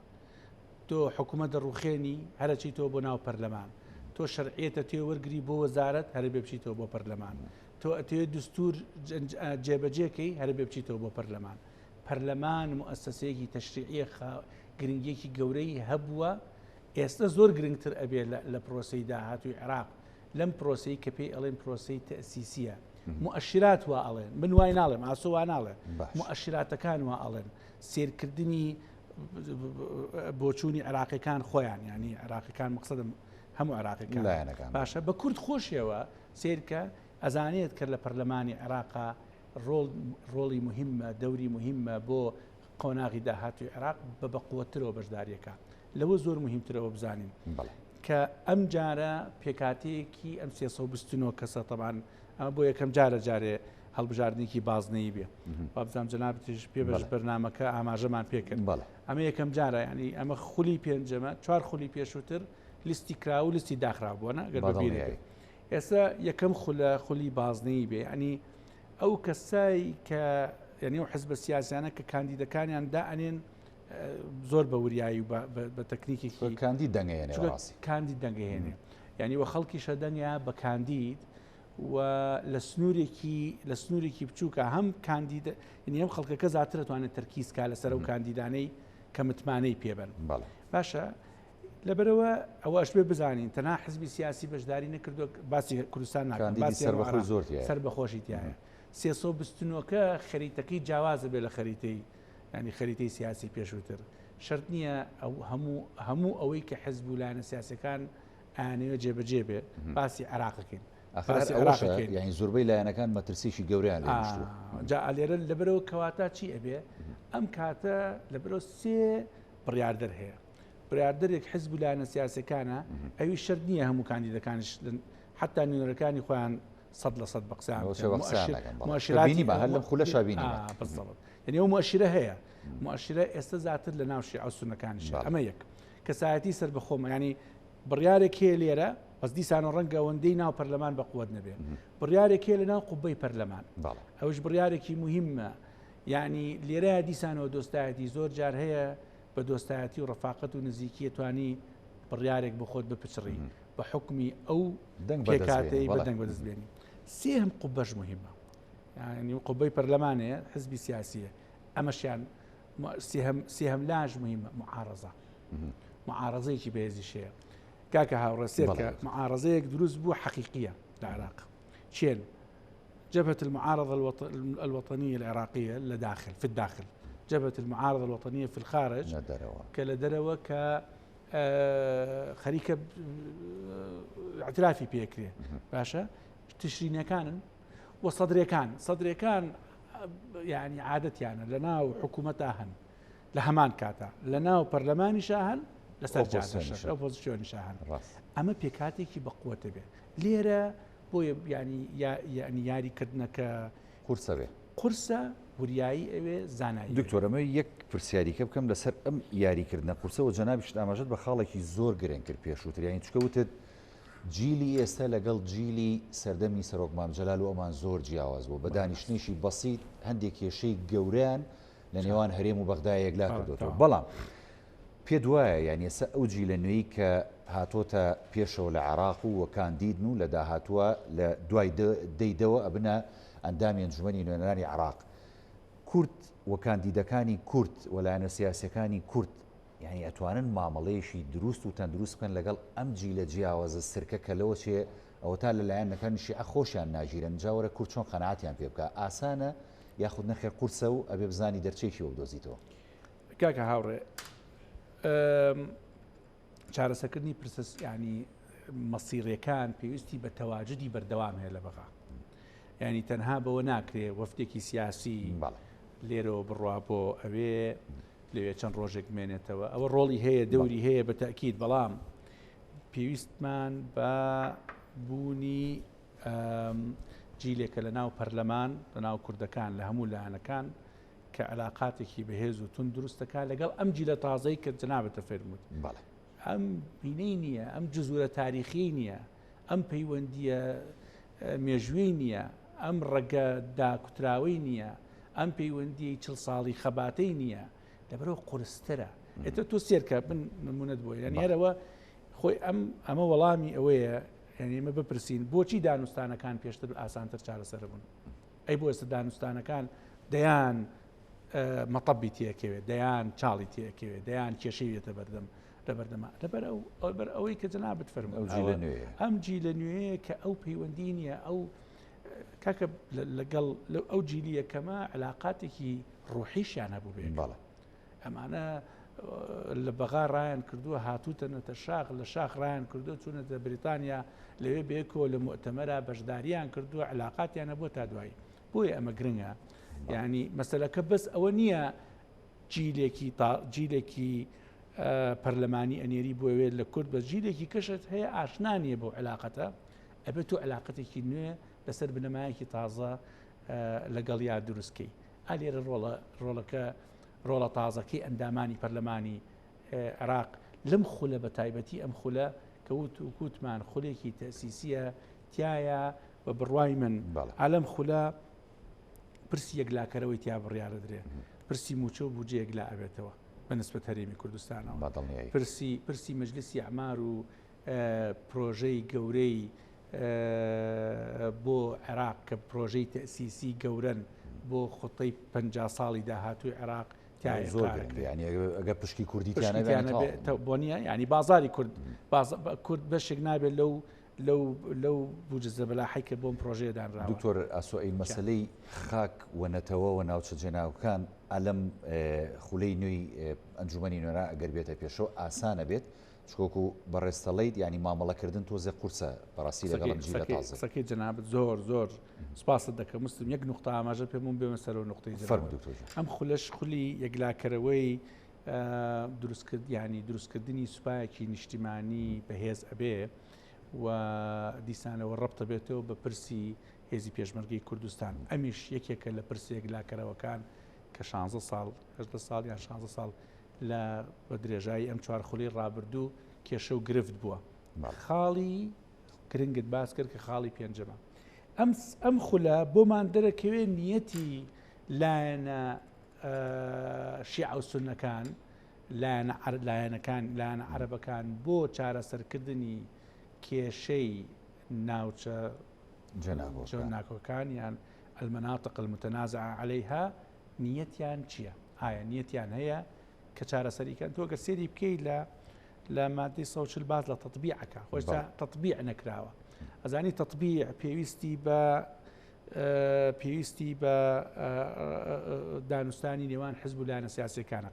تۆ حکوومەت دەڕوخێنی هەرچی تۆ بۆ ناو پەرلەمان تۆ شەرعیەتە تێ وەرگری بۆ وەزارەت هەرە بێ بچیتەوە بۆ پەرلەمان تۆ ئەتێ دستور جێبەجێکەی هەرە بێ بچیتەوە بۆ پەرلەمان. پەرلەمان مؤسسەیەکی تەشریعیە گرنگیەکی گەورەی هەبووە ئێستا زۆر گرنگتر ئەبێ لە پرۆسەی داهاتووی عێراق لەم پرۆسەی کە پێی ئەڵێن پرۆسەی تەسیسیە مؤشرات وا ئەڵێن من وای ناڵێم ئاسۆ وا ناڵێ مؤشراتەکان وا ئەڵێن سێرکردنی بۆچوونی عێراقیەکان خۆیان ینی عێراقیەکان مەقسەدم هەموو عێراقیەکان باشە بە کورد خۆشیەوە سێرکە ئەزانێت کرد لە پەرلەمانی عێراقا ڕۆڵی مهمە دەوری مهمە بۆ قۆناغی داهاتوی عێراق بە بەقووەترەوە بەشداریەکە لەوە زۆر مهمترەوە بزانین کە ئەم جارە پێکاتەیەکی ئەم 329 کەسە تەبان ئەمە بۆ یەکەم جارێ هەڵبژاردنێکی بازنەی بێ بابزانام جەنابەتیش پێ بەش بەرنامەکە ئاماژەمان پێکرد ئەمە یەکەم جارە ینی ئەمە خولی پێنجەمە 4 خولی پێشووتر لیستی کرا و لیستی داخرا بووە گەر بەبیرەکە ئێستا یەکەم خولی بازنەی بێ ینی ئەو کەسایی کە یعنی و حزب سیاسیانە کە کاندیدەکانیان دائنێن زۆر بە وریایی بە تەکنیکێکی کاندید دەنگهێنێ ینی وە خەڵکیشە دەنگە بە کاندید و لە سنوورێکی بچووکە هەم کاندید ینی ئەم خەڵکەکە زیاتر دەتوانێت تەرکیزکە لەسەر ئەو کاندیدانەی کە متمانەی پێبن باشە لەبەرەوە ئەوەش بێ بزانین تەنها حزبی سیاسی بەشداری نەکردو باسی کوردستان ناکەن سەر بەخۆشی تایە 329کە خەریتەکەی جیاوازە بێ لە خەریتەی ینی خەریتەی سیاسی پێشووتر شەرت نییە هەموو ئەوەی کە حزب و لایەنە سیاسەکان ئایانەوە جێبەجێ بێ باسی عێراقەکەین یعنی زۆربەی لایەنەکان مەترسیشی گەوریان جا لێرە لەبەرەوە کەواتە چی ئەبێ ئەم کاتە لەبەرەوە 3 بڕیاردەر هەیە بڕیاردەرێک حزب و لایەنە سیاسەکانە ئەوی شەرت نییە هەموو کاندیدەکانش حتا نوێنەرەکانی خۆیان 100% بە قسەیان ینی ئەو مؤشرە هەیە مؤشرە ئێستا زیاتر لە ناو شیعە و سونەکانیش ئەمە یەک کەسایەتی سەر بەخۆمە ینی بڕیارێک هەیە لێرە بەس دیسانە ڕەنگە ئەوەندەی ناو پەرلەمان بە قووەت نەبێ بڕیارێک هەیە لە ناو قوبەی پەرلەمان ئەوش بڕیارێکی مهمە یعنی لێرەیە دیسانەوە دۆستایەتی زۆر جار هەیە بە دۆستایەتی و ڕەفاقەت و نزیکیە توانی بڕیارێک بە خۆت بپچڕی بە حکمی ئەو پێکاتەی بە دەنگ بەدەستبێنی سێهم قوبەش مهمە ینی قوبەی پەرلەمانەیە حزبی سیاسیە ئەمەشیان سێهم لاش مهمە معارەزەیەکی بەهێزیشەیە کاکە هاوڕێ سێرکە معارەزەیەک دروست بوو حەقیقیە لە عێراق چێن جبهة المعارضة الوطنية العراقية لداخل في الداخل جبهة المعارضة الوطنية في الخارج كالدروة خريكة اعترافي بيكري باشا تشرين كان وصدري كان يعني عادة يعني لنا وحكومة أهن لهمان كاتا لنا وبرلماني شاهن لسرجع أوبوزيشن شاهن أما بيكاتي كي بقوة به ليرة بو يعني ياري كدنك قرصة وریایی ئەوێ زانایی دکتۆرەمە یەک پرسیاریکە بکەم لەسەر ئەم یاریکردنە قورسەوە جەنابیش ئاماژەت بە خاڵێکی زۆر گرنگ کرد پێشووتر یانی چکەوتت جیلی ئێستا لەگەڵ جیلی سەردەمی سەرۆک مام جەلال و ئەمان زۆر جیاواز بوو بە دانیشتنیشی بەسیط هەندێک کێشەی گەوریان لە نێوان هەرێم و بەغدای یەکلا کردوتەوە بەڵام پێ وایە یانی ئێستا ئەو جی لە نوێی کە هاتۆتە پێشەوە لە عێراق و وەکاندیدن و لە داهاتووە لە دوای دەیدەوە ئەبنە ئەندامی ئەنجومەنی نوێنەرانی عێراق کورد و کاندیدەکانی کورد وەلایەنە سیاسەکانی کورد یعنی ئەتوانن مامەڵەیەشی دروست و تەندروست بکەن لەگەڵ ئەم جیلە جیاوازە سرکە کە لەوە چێ ئەوە تا لەلایەنەکانیشی ئەخۆشیان ناژیرن جاوەرە کورد چۆن قەنەعاتیان پێ بکە ئاسانە یاخود نەخێر قورسە و ئەبێ بزانی دەرچێکی وە بدۆزیتەوە کاکە هاوڕێ چارەسەکردنی پرسەس ینی مەسیڕیەکان پێویستی بە تەواجدی بەردەوام هەیە لە بەغا ینی تەنها بەوە ناکرێ وەفتێکی سیاسی لێرەوە بڕوا بۆ ئەوێ لەوێ چەند ڕۆژێک بمێنێتەوە ئەوە ڕۆڵی هەیە دەوری هەیە بە تەکید بەڵام پێویستمان بە بوونی جیلێکە لە ناو پەرلەمان لە ناو کوردەکان لە هەموو لایەنەکان کە علااقاتێکی بەهێز و تون دروستەکە لەگەڵ ئەم جیلە تازەی کە جنابەتە فەرمووت ئەم بینەی نییە ئەم جزورە تاریخی نییە ئەم پەیوەندیە مێژووی نییە ئەم ڕەگە داکوتراوی نییە ئەم پەیوەندی 40 ساڵی خەباتەی نییە لەبەرەوە قورسترە ئێتە تۆ سێرکە بن نمونەت بۆی یعنی هەرەوە خۆی ئەمە وەڵامی ئەوەیە یعنی ئمە بپرسین بۆچی دانوستانەکان پێشتر ئاسانتر چارەسەر بوون ئەی بۆ ئێستا دانوستانەکان دەیان مەطەبی تێکەوێت دەیان چاڵی تێکەوێت دەیان کێشەوێتە بەردەم لەبەر ئەوەی کە جنابەت فەرمووی ئەم جیلە نوێیە کە ئەو پەیوەندی نییە ئەو کاکە لەگەڵ ئەو جیلیە کەمە علااقاتێکی ڕوحیشیان هەبوو بێ ئەمانە لە بەغا ڕایان کردووە هاتووتەنەتە شاخ لە شاخ ڕایان کردو چوونەتە بریتانیا لەوێ بێکۆ لە مؤتەمەرە بەشداریان کردووە علااقاتیانە بۆ تا دوایی بۆیە ئەمە گرنگە یعنی مەسەلەکە بەس ئەوە نییە جیلێکی پەرلەمانی ئەنێری بۆوێت لە کورد بە جیلێکی کەشت هەیە ئاشنانیە بۆ علااقەتە ئەبێت تو علااقەتێکی نوێ لەسەر بنەمایەکی تازە لەگەڵ یا دروستکەی ئالێرە ڕۆڵەکە ڕۆڵە تازەکەی ئەندامانی پەرلەمانی عێراق لەم خولە بە تایبەتی ئەم خولە کەوت و کووتمان خولێکی تەسیسیە تایە بە بڕوای من ئالەم خولە پرسی یەکلاکەرەوەی تیا بڕیاە درێ پرسی موچە و بوجێ یەکلا ئەبێتەوە بەنسبەت هەرێمی کوردستانەوە پرسی مەجلیسی ئەعمار و پرۆژەی گەورەی بۆ عێراق کە پرۆژەی تەسیسی گەورن بۆ خوتەی 50 ساڵی داهاتووی عێراق ئەگە پشکی کوردیتیانە بۆ نییە ینی بازاری کورد بەشێک نابێت لەو بجزە بەلاحیکە بۆم پرۆژەیەدانرا دکتۆر ئاسۆئی مەسلەی خاک وەنەتەوە و ناوچە جێناوەکان ئەلەم خولەی نوێی ئەنجومەنی نوێرا ئەگەر بێتە پێشەوە ئاسانە بێت چکۆکو بەڕێستەڵیت ینی مامەڵەکردن تۆزێ قورسە بەڕاستی لەگەڵم جیلە تازە سەکەی جەنابەت زۆر سپاست دەکەم مستم یەک نقطە ئاماژە پێمون بێمە سەرەوە نقطەی ئەم خولەش خولی یەکلاکەرەوەی دروستکردنی سوپایەکی نیشتیمانی بەهێز ئەبێ و دیسانەوە ڕەبتە بێتەوە بە پرسی هێزی پێشمەرگەی کوردستان ئەمیش یەکێکە لە پرسی یەکلاکەرەوەکان کە 16 ساڵ 18 ساڵ یان 16 ساڵ لە بە درێژایی ئەم چوار خولی ڕابردوو کێشە و گرفت بووە خاڵی گرنگت باس کرد کە خاڵی پێنجەمە ئەم خولە بۆمان دەرەکەوێت نیەتی لایەنە شیع و سونەکان لایەنە عەرەبەکان بۆ چارەسەرکردنی کێشەی ناوچە جێناکۆکان یان المناطق المتنازع عليها نیەتیان چییە؟ ئایا نیەتیان هەیە کە چارەسەریکەن تۆ گەر سێری بکەی لە مادەی 140 باز لە تەطبیعەکە خۆشتا تەطبیع نەکراوە ئەزانی تەطبیع پێویستی بە دانوستانی نێوان حزب و لایەنە سیاسیەکانە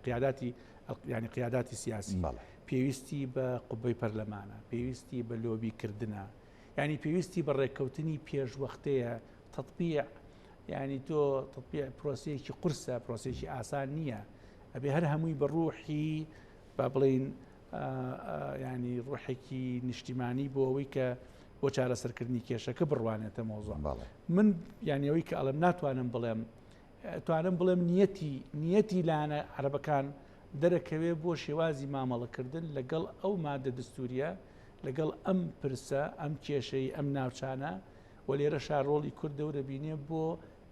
قیاداتی سیاسی پێویستی بە قوبەی پەرلەمانە پێویستی بە لۆبیکردنە ینی پێویستی بە ڕێککەوتنی پێشوەختەیە تەطبیع ینی تۆ تەطبیع پرۆسەیەکی قورسە پرۆسێکی ئاسان نییە ئەبێ هەر هەمووی بە ڕوحی با بڵین ینی ڕوحێکی نیشتیمانی بۆ ئەوەی کە بۆ چارەسەرکردنی کێشەکە بڕوانێتە مۆزوع من یانیەوەی کە ئەڵم ناتوانم بڵێم نیەتی لایەنە عەرەبەکان دەرەکەوێ بۆ شێوازی مامەڵەکردن لەگەڵ ئەو مادە دستوریە لەگەڵ ئەم پرسە ئەم کێشەی ئەم ناوچانە و لێرە شارۆڵی کورد دەورە بینێ بۆ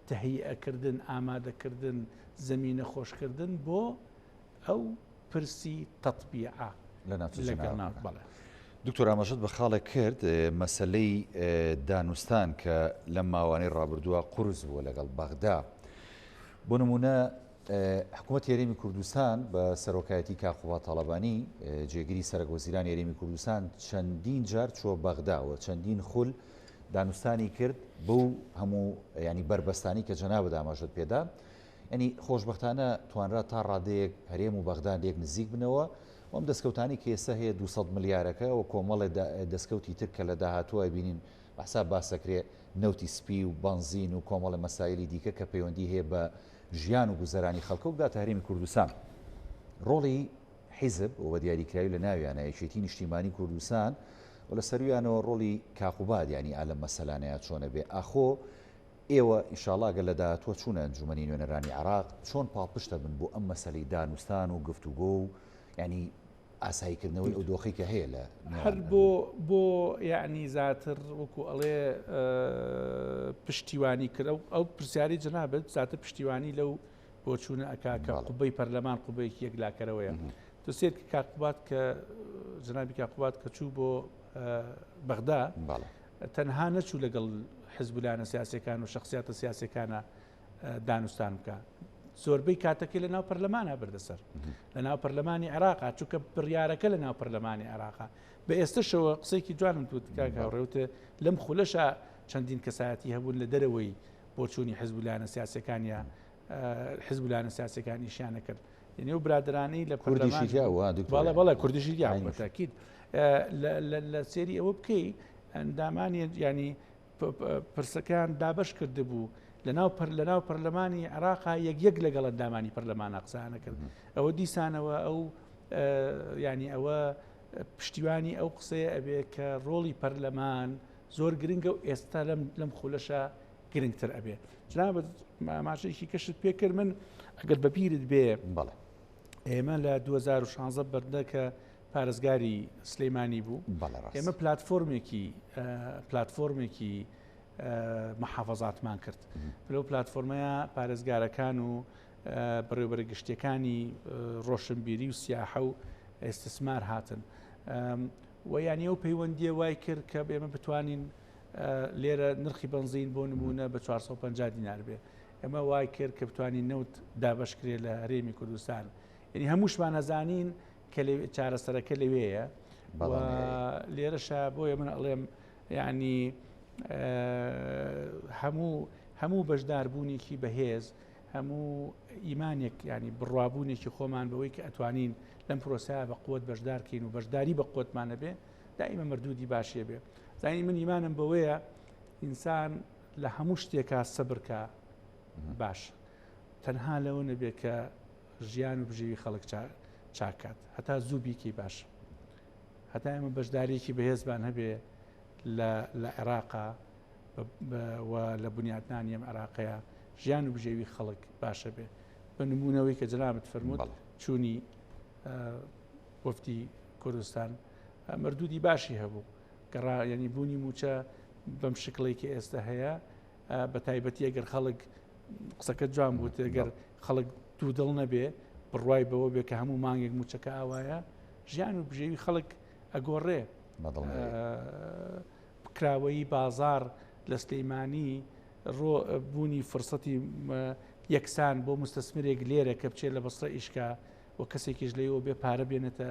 تەهیئەکردن ئامادەکردن زەمینە خۆشکردن بۆ ئەو پرسی تەطبیعە لەگەڵ بەڵێ دکتۆر ئاماژەت بە خاڵێک کرد مەسلەی دانوستان کە لەم ماوانەی ڕابردووە قورس بووە لەگەڵ بەغدا بۆ نمونە حکوومەت یاریمی کوردستان بە سەرۆکایەتی کاخوبا تاڵەبانی جێگیری سەرۆکوەزیرانی یاریمی کوردستان چەندین جار چووە بەغداوە چەندین خول دانوستانی کرد بەو هەموو ینی بربەستانی کە جەنابەت ئاماژەت پێدا ینی خۆشبەختانە توانرا تا ڕادەیەک هەرێم و بەغدان لێک نزیک بنەوە ئەم دەستکەوتانی کە ئێستا هەیە 200 ملیارەکە و کۆمەڵێ دەستکەوتی تر کە لە داهاتووە بینین بەحساب باسەکرێ نەوتی سپی و بنزین و کۆمەڵە مەسایلی دیکە کە پەیوەندی هەیە بە ژیان و گوزەرانی خەڵکە و داتە هەرێمی کوردستان ڕۆڵی حیزب و بە دیاریکراوی لە ناویانە یەکێتی نیشتیمانی کوردستان و لە سەرویانەوە ڕۆڵی کاقوباد ینی ئالە مەسەلانەیە چۆنە بێ ئاخۆ ئێوە ئینشاڵا گەل لە داهاتوە چوونە ئەنجومەنی نوێنەرانی عراق چۆن پاڵپشتە بن بۆ ئەم مەسەلەی دانوستان و گفتوگۆ و ینی ئاساییکردنەوەی ئەو دۆخی کە هەیە لە هەر بۆ یعنی زیاتر وەکو ئەڵێ پشتیوانی کرد ئەو پرسیاری جنابەت زیاتر پشتیوانی لەو بۆ چوونە ئەکاکە قوبەی پەرلەمان قوبەیەکی یەکلاکەرەوەیە تو سێرکی کاقوبات کە جنابی کاقوبات کە چوو بۆ بەغدا تەنها نەچوو لەگەڵ حزبولانە سیاسەکان و شخصیاتە سیاسەکانە دانوستان بکە زۆربەی کاتەکەی لە ناو پەرلەمانە بردەسەر لە ناو پەرلەمانی عێراقا چونکە بڕیارەکە لە ناو پەرلەمانی عێراقا بە ئێستاشەوە قسەیەکی جوانم توت کاکەڕێوتە لەم خولەشە چەندین کەسایەتی هەبوون لە دەرەوەی بۆ چوونی حزبولانە سیاسەکانیە حزبولانە سیاسەکانی شیانە کرد یعنی و برادرانی لە بەڵێ کوردیشی تاکید لە سێری ئەوە بکەی ئەندامانی ینی پرسەکان دابش کرده بوو لە ناو پەرلەمانی عێراقا یەک لەگەڵ ئەندامانی پەرلەمانە قسانە کرد ئەوە دیسانەوە ئەو ینی ئەوە پشتیوانی ئەو قسەیە ئەبێ کە ڕۆڵی پەرلەمان زۆر گرنگە و ئێستا لەم خولەشە گرنگتر ئەبێ جنابەت ماشەیەکی کەشت پێ کرد من ئەگەر بەبیرت بێ ئێمە لە 2016 بەردە کە پارێزگاری سلەیمانی بوو ئێمە پلاتفۆرمێکی محافەزاتمان کرد لەو پلاتفۆرمەیە پارێزگارەکان و بەڕێوەبەرە گشتیەکانی ڕۆشنبیری و سیاحە و ئێستسمار هاتن و یانی ئەو پەیوەندیە وای کرد کە ئێمە بتوانین لێرە نرخی بنزین بۆ نمونە بە 450 دینار بێ ئەمە وای کرد کە بتوانین نەوت دابشکرێت لە هەرێمی کوردستان یعنی هەمووشمان نەزانین کە چارەسەرەکە لەوەیە لێرەشە بۆیە من ئەڵێم ینی هەموو بەشداربوونێکی بەهێز هەموو ئیمانێک ینی بڕوابوونێکی خۆمان بەوەی کە ئەتوانین لەم پرۆسەیە بە قوت بەشدارکەین و بەشداری بە قوتمانە بێ دائیمە مردودی باشیە بێ زانی من ئیمانم بەوەیە ئینسان لە هەموو شتێکە سەبرکە باش تەنها لەوە نەبێ کە ژیان و بژێوی خەڵک چاکات هەتا زوو بیکی باش هەتا ئێمە بەشدارێکی بەهێزبان هەبێ لە عێراقا لە بنیاتنانی ئەم عێراقەیە ژیان و بژێوی خەڵک باشە بێ بە نمونەوەی کە جنابت فەرمووت چوونی وەفدی کوردستان مردودی باشی هەبوو گەڕا ینی بوونی موچە بەم شکڵێکی ئێستا هەیە بە تایبەتی ئەگەر خەڵک قسەکە جوان بوو ئەگەر خەڵک دوودڵ نەبێ بڕوای بەوە بێ کە هەموو مانگێک موچەکە ئاوایە ژیان و بژێوی خەڵک ئەگۆڕێ کراوەی بازار لە سلەیمانی بوونی فرسەتی یەکسان بۆ مستەسمرێک لێرە کە بچێت لە بەسڕە ئیشکا و کەسێکیش لەیەوە بێ پارە بێنێتە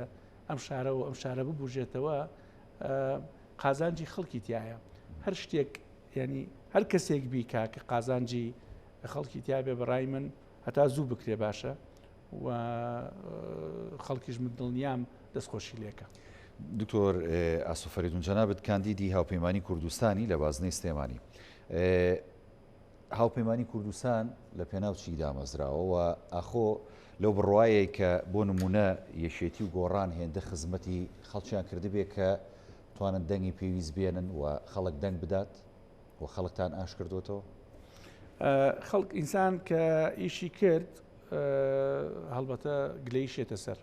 ئەم شارە و ئەم شارە ببوژێتەوە قازانجی خەڵکی تایە هەر شتێک ینی هەر کەسێک بیکا کە قازانجی خەڵکی تیا بێ بەڕای من هەتا زوو بکرێ باشە و خەڵکیش من دڵنیام دەستخۆشی لێکە. دکتۆر ئاسوفەریدون جەنابەت کاندیدی هاوپەیمانی کوردستانی لە بازنەی سلێمانی هاوپەیمانی کوردستان لە پێناوچی دامەزراوەوە ئاخۆ لەو بڕواایە کە بۆ نمونە یەشێتی و گۆڕان هێندە خزمەتی خەڵکیان کردبێ کە توانن دەنگی پێویست بێنن و خەڵک دەنگ بدات و خەڵکتان ئاش کردوتەوە خەڵک ئینسان کە ئیشی کرد هەڵبەتە گلەی شێتە سەر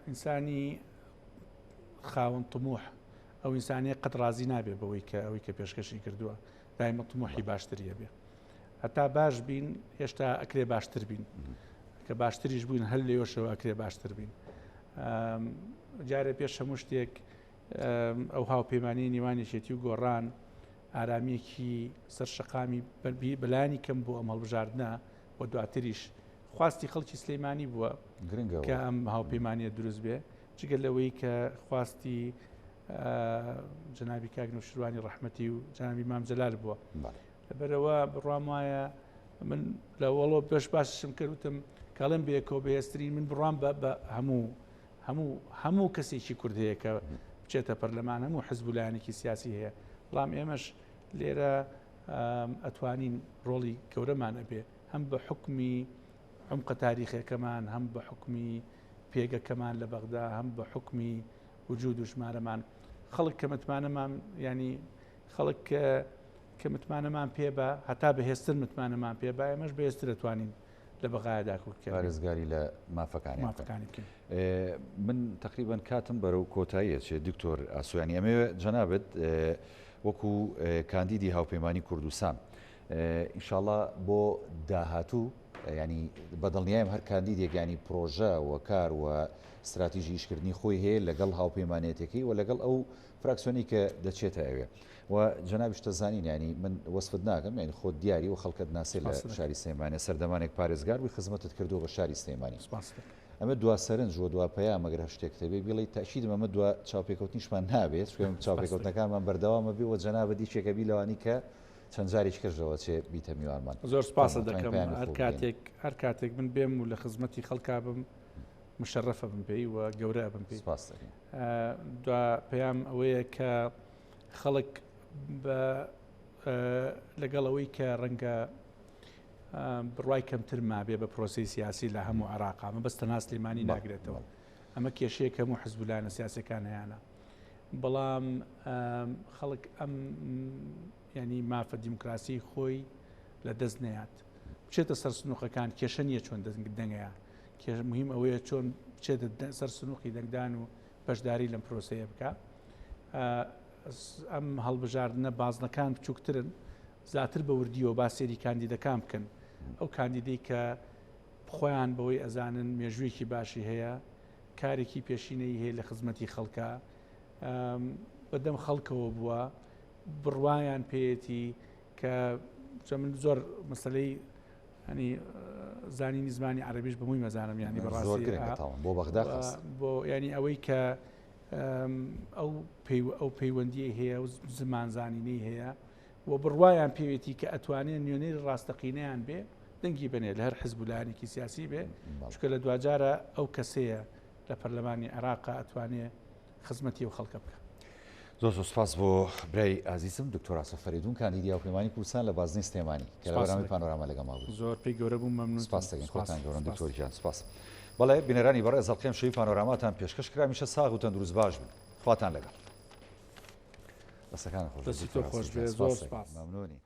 ئینسانی خاوەن طموح ئەو ئینسانی قەت ڕازی نابێ بەوەی کە ئەوەی کە پێشکەشی کردووە دایمە طموحی باشتریە بێ هەتا باش بین هێشتا ئەکرێ باشتر بین کە باشتریش بووین هەل لێوەشەوە ئەکرێ باشتر بین جارێ پێش هەموو شتێک ئەو هاوپەیمانی نێوانیشێتی و گۆڕان ئارامیەکی سەرشەقامی بەلایانی کەم بوو ئەم هەڵبژاردنە و دواتریش خواستی خەڵکی سلەیمانی بووە کە ئەم هاوپەیمانیە دروست بێ جگەل لەوەی کە خواستی جنابی کاک نوشیروانی ڕەحمەتی و جنابی مام جەلال بووە لەبەرەوە بڕوام وایە من لە وەڵۆ پێش باششم کردوتم کاڵم بێکەوە بەهێزترین من بڕوام بە هەموو کەسێکی کورد هەیە کە بچێتە پەرلەمان هەموو حزبولایەنێکی سیاسی هەیە بەڵام ئێمەش لێرە ئەتوانین ڕۆڵی گەورەمان ئەبێ هەم بە حکمی عمقە تاریخەکەمان هەم بە حکمی پێگەکەمان لە بەغدا هەم بە حکمی وجود و ژمارەمان خەڵک کە متمانەمان ینی خەڵک کە متمانەمان پێ بە هەتا بەهێزتر متمانەمان پێ با ئێمەش بەهێزتر دەتوانین لە بەغایەدا کورتکە پارێزگاری لە مافەکانی بکەین. من تقریبان کاتم بەرەو کۆتاییە چێ دکتۆر ئاسویانی ئەمێ جەنابەت وەکو کاندیدی هاوپەیمانی کوردستان ئینشاءڵڵا بۆ داهاتوو ینی بەدڵنیایم هەر کاندیدێک ینی پرۆژە و کار و استراتیژی ئیشکردنی خۆی هەیە لەگەڵ هاوپەیمانێتێکی و لەگەڵ ئەو فراکسیۆنی کە دەچێتە ئەوێ و جەنابیشتە زانین ینی من وەسفت ناکەم ینی خۆ دیاری و خەڵکت ناسێ لە شاری سلێمانێ سەردەمانێک پارێزگار بووی خزمەتت کردو بە شاری سلێمانی ئەمە دوا سەرنج وە دوا پەیام ئەگەر شتێکتە بێ بڵێ تاشیدم ئەمە دوا چاوپێکەوتنیشمان نابێت چاوپێکەوتنەکانمان بەردەوامە بێ و جەنابە دیچێکە بی لەوانی کە چەند جارێک کردەوە چێ بیتە میوانمان. زۆر سپاسە دەکەم هەر کاتێک من بێم و لە خزمەتی خەڵکا بم مشرفە بم پێی و گەورە بم پێی. دوا پەیام ئەوەیە کە خەڵک لەگەڵەوەی کە ڕەنگە بڕوای کەمتر مابێ بە پرۆسی سیاسی لە هەموو عێراقا ئەمە بەس تەنها سلێمانی ناگرێتەوە ئەمە کێشەیەک هەموو حیزبولانە سیاسەکان هەیەە بەڵام خەڵک ئەم ینی مافە دیموکراسی خۆی لە دەست نەیات بچێتە سەر سنووقەکان کێشە نیە چۆن دەنگەیە مهم ئەوەیە چۆن بچێتە سەر سنووقی دەنگدان و بەشداری لەم پرۆسەیە بکە ئەم هەڵبژاردنە بازنەکان بچووکترن زیاتر بە وردیەوە با سێری کاندیدەکان بکەن ئەو کاندیدەی کە خۆیان بەوەی ئەزانن مێژوویەکی باشی هەیە کارێکی پێشینەی هەیە لە خزمەتی خەڵکە بەدەم خەڵکەوە بووە بڕوایان پێیەتی کە من زۆر مەسلەی ینی زانینی زمانی عەرەبیش بەمووی مەزانم ینی بەڕاستی بۆ بەغدا بۆ ینی ئەوەی کە ئەو پەیوەندی هەیە و زمان زانینەی هەیە و بڕوایان پێوێتی کە ئەتوانێن نوێنەی ڕاستەقینەیان بێ دەنگی بنێ لە هەر حیزبولانێکی سیاسی بێ چکە لە دوجارە ئەو کەسەیە لە پەرلەمانی عێراقا ئەتوانێ خزمەتی و خەڵکە بکە. زۆر سوپاس بۆ برای ئازیزم دکتۆر ئاسف فەریدون کاندیدی هاوپەیمانی کوردستان لە بازنەی سلێمانی کە لە بەرنامەی پانۆراما لەگەڵ بوو. زۆر پێی گەورە بووم مەمنون. سپاس دەکەین خۆتان گەورن دکتۆر گیان سپاس. بەڵێ بینەرانی بەڕێز هەڵقەیەم شەوی پانۆراماتان پێشکەش کرا میشە ساغ و تەندروست باش بن. خواتان لەگەڵ. دەستەکان خۆش بێ زۆر سپاس. مەمنونی.